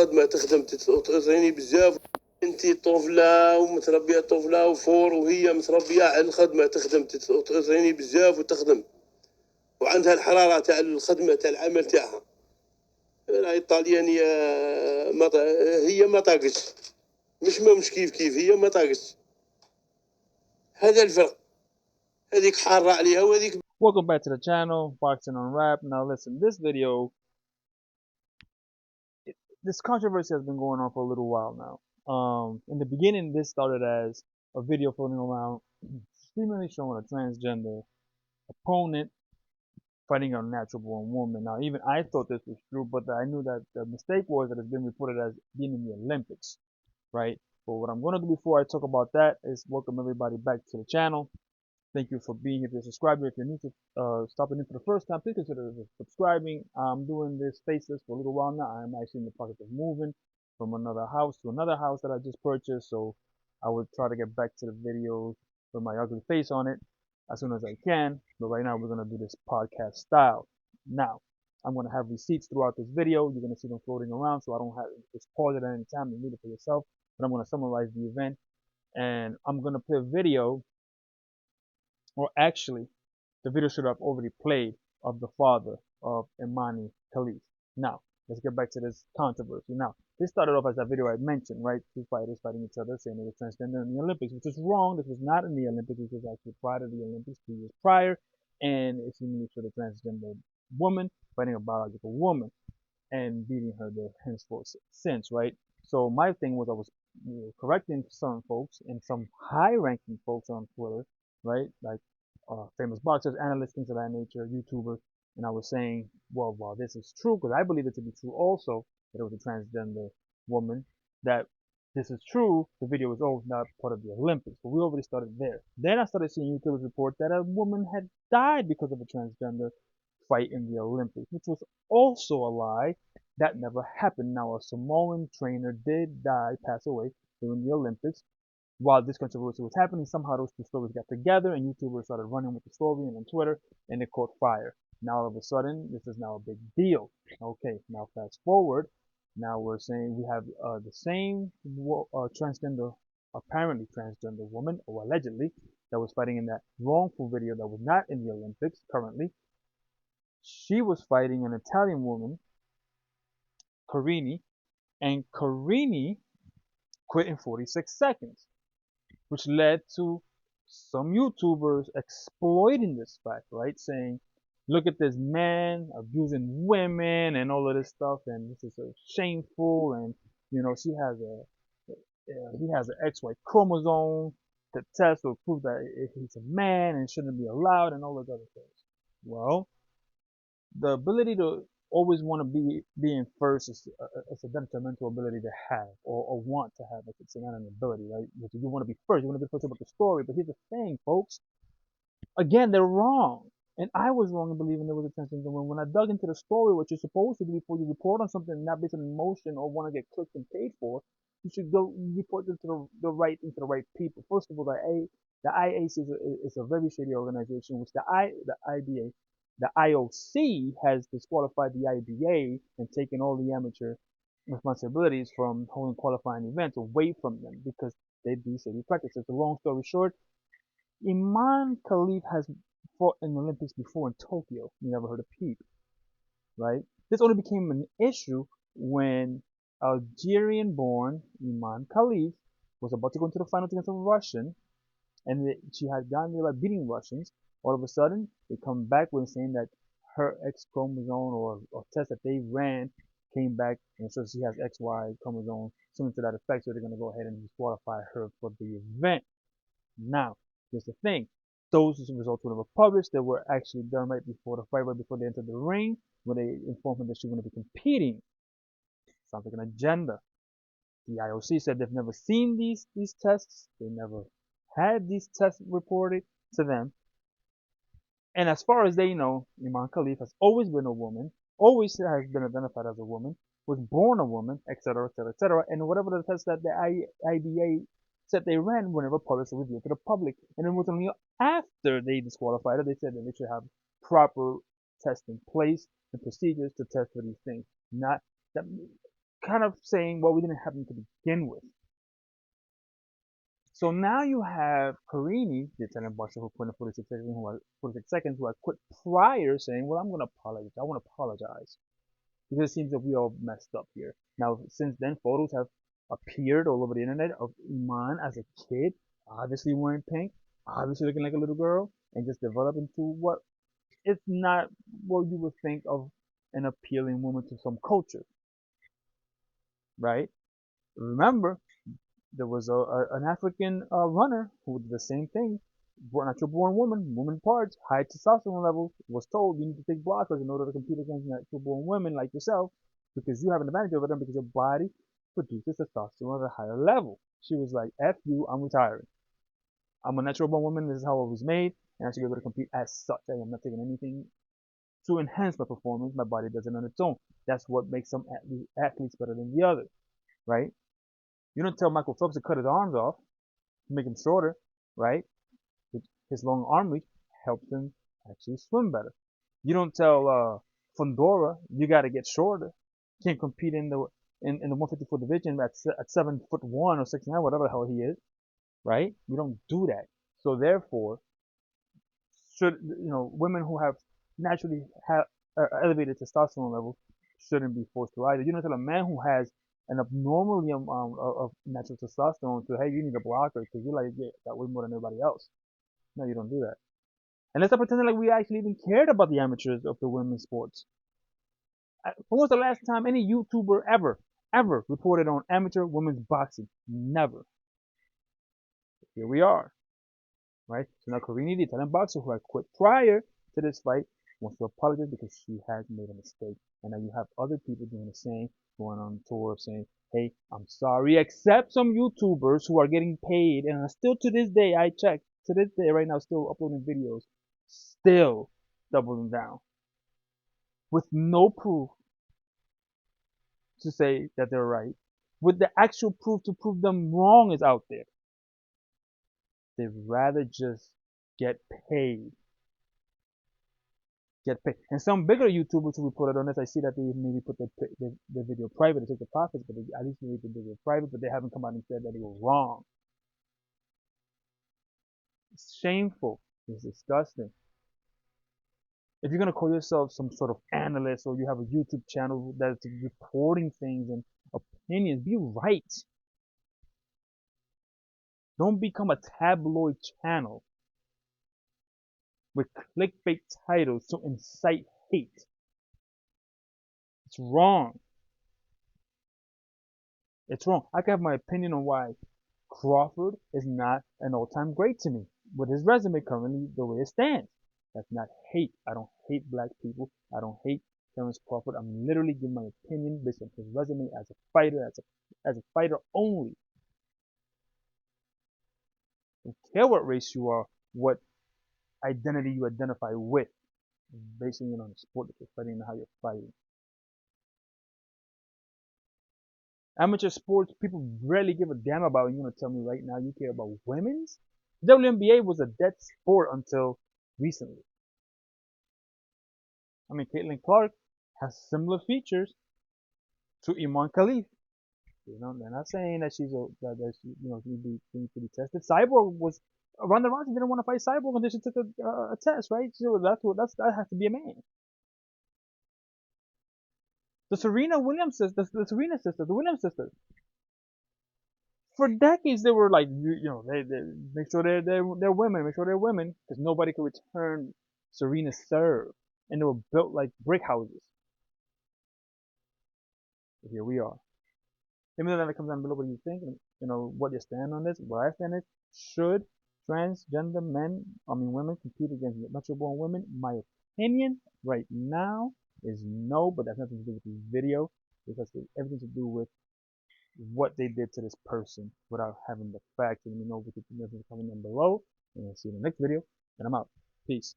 الخدمة تخدم تأذيني بزاف. انتي طفلة ومتربية طفلة وفور، وهي متربية على الخدمة تخدم تأذيني بزاف وتخدم، وعندها الحرارة تاع الخدمة تاع العمل تاعها. راهي الطاليانية هي ما طاقتش، مش كيف هي ما طاقتش. هذا الفرق، هذيك حارة عليها وهذيك. Welcome back to the channel, Boxing on Rap. Now listen, this video, this controversy has been going on for a little while now. In the beginning, this started as a video floating around seemingly showing a transgender opponent fighting a natural born woman. Now, even I thought this was true, but I knew that the mistake was that it's been reported as being in the Olympics, right? But what I'm going to do before I talk about that is welcome everybody back to the channel. Thank you for being here. If you're a subscriber, if you're new to stopping in for the first time, please consider subscribing. I'm doing this faceless for a little while now. I'm actually in the process of moving from another house to another house that I just purchased, so I would try to get back to the videos with my ugly face on it as soon as I can. But right now, we're going to do this podcast style. Now, I'm going to have receipts throughout this video. You're going to see them floating around, so I don't have to just pause it at any time and read it for yourself. But I'm going to summarize the event, and I'm going to play a video. Or actually, the video should have already played of the father of Imane Khelif. Now, let's get back to this controversy. Now, this started off as that video I mentioned, right? Two fighters fighting each other, saying they were transgender in the Olympics, which is wrong. This was not in the Olympics. This was actually prior to the Olympics, 2 years prior. And it's seemingly for the transgender woman fighting a biological woman and beating her there henceforth since, right? So my thing was I was correcting some folks and some high-ranking folks on Twitter, right? Like famous boxers, analysts, things of that nature, YouTubers, and I was saying, well, this is true because I believe it to be true also that it was a transgender woman. That this is true. The video was not part of the Olympics, but we already started there. Then I started seeing YouTubers report that a woman had died because of a transgender fight in the Olympics, which was also a lie. That never happened. Now, a Samoan trainer did pass away during the Olympics. While this controversy was happening, somehow those two stories got together and YouTubers started running with the story and on Twitter, and it caught fire. Now, all of a sudden, this is now a big deal. Okay, now fast forward. Now we're saying we have the same transgender, apparently transgender woman, or allegedly, that was fighting in that wrongful video that was not in the Olympics currently. She was fighting an Italian woman, Carini, and Carini quit in 46 seconds, which led to some YouTubers exploiting this fact, right? Saying, look at this man abusing women and all of this stuff, and this is so shameful, and he has an XY chromosome to test or prove that he's a man and shouldn't be allowed and all those other things. Well, the ability to always want to be in first is a detrimental ability to have or want to have. It's not an ability, right? You want to be first. You want to be first about the story. But here's the thing, folks. Again, they're wrong. And I was wrong in believing there was a transgender woman. When I dug into the story, what you're supposed to do before you report on something not based on emotion or want to get clicked and paid for, you should go report it to the right people. First of all, the IAC is a very shady organization, which the IBA, the IOC has disqualified the IBA and taken all the amateur responsibilities from holding qualifying events away from them because they do shady practices. The long story short, Imane Khelif has fought in the Olympics before in Tokyo. You never heard a peep, right? This only became an issue when Algerian-born Imane Khelif was about to go into the final against a Russian, and she had gotten there by beating Russians. All of a sudden, they come back with saying that her X chromosome or test that they ran came back and so she has XY chromosome, something to that effect. So they're going to go ahead and disqualify her for the event. Now, here's the thing. Those results were never published. They were actually done right before the fight, right before they entered the ring, when they informed her that she was going to be competing. Sounds like an agenda. The IOC said they've never seen these tests. They never had these tests reported to them. And as far as they know, Imane Khelif has always been a woman, always has been identified as a woman, was born a woman, etc., etc., etc. And whatever the test that the IBA said they ran were never published or revealed to the public. And it was only after they disqualified her, they said that they should have proper tests in place and procedures to test for these things. Not that kind of saying, well, we didn't have them to begin with. So now you have Carini, the Italian boxer who put in 46 seconds, who had quit prior, saying, well, I'm going to apologize. I want to apologize. Because it seems that we all messed up here. Now, since then, photos have appeared all over the internet of Imane as a kid, obviously wearing pink, obviously looking like a little girl, and just develop into what is not what you would think of an appealing woman to some culture, right? Remember, there was an African runner who did the same thing. Natural born woman parts, high testosterone levels, was told you need to take blockers in order to compete against natural born women like yourself because you have an advantage over them because your body produces testosterone at a higher level. She was like, F you, I'm retiring. I'm a natural born woman, this is how I was made, and I should be able to compete as such. I am not taking anything to enhance my performance. My body does it on its own. That's what makes some athletes better than the others, right? You don't tell Michael Phelps to cut his arms off, make him shorter, right? His long arm reach helps him actually swim better. You don't tell Fondora you got to get shorter. Can't compete in the 154 division at 7'1" or 6'9", whatever the hell he is, right? You don't do that. So therefore, should women who have naturally have elevated testosterone levels shouldn't be forced to either. You don't tell a man who has an abnormally of natural testosterone to, hey, you need a blocker because you like that way more than everybody else. No, you don't do that. And let's not pretend like we actually even cared about the amateurs of the women's sports. When was the last time any YouTuber ever reported on amateur women's boxing? Never. Here we are, right? So now Carini, the Italian boxer who had quit prior to this fight, wants to apologize because she has made a mistake. And now you have other people doing the same, going on tour saying, hey, I'm sorry, except some YouTubers who are getting paid and are still to this day, I checked, to this day right now, still uploading videos, still doubling down with no proof to say that they're right, with the actual proof to prove them wrong is out there. They'd rather just get paid. Get paid. And some bigger YouTubers who reported on this, I see that they maybe put their video private to take the profits, but at least they made the video private, but they haven't come out and said that it was wrong. It's shameful. It's disgusting. If you're gonna call yourself some sort of analyst or you have a YouTube channel that's reporting things and opinions, be right. Don't become a tabloid channel with clickbait titles to incite hate. It's wrong. It's wrong. I can have my opinion on why Crawford is not an all-time great to me with his resume currently the way it stands. That's not hate. I don't hate black people. I don't hate Terrence Crawford. I'm literally giving my opinion based on his resume as a fighter, as a fighter only. I don't care what race you are, what identity you identify with, basing it on the sport that you're fighting and how you're fighting. Amateur sports, people rarely give a damn about. You're gonna tell me right now you care about women's? WNBA was a dead sport until recently. I mean, Caitlin Clark has similar features to Imane Khelif. They're not saying that that she, needs to be tested. Cyborg was Ronda Rousey didn't want to fight Cyborg until she took a test, right? So that has to be a man. The Serena Williams sisters, the Williams sisters, for decades they were like, they make sure they're women, make sure they're women, because nobody could return Serena's serve, and they were built like brick houses. But here we are. Let me know that comes down below what you think, and what you stand on this. Where I stand is, should transgender women compete against natural born women? My opinion right now is no, but that's nothing to do with this video. It has everything to do with what they did to this person without having the facts. And let me know what you think. Comment down below, and I'll see you in the next video. And I'm out. Peace.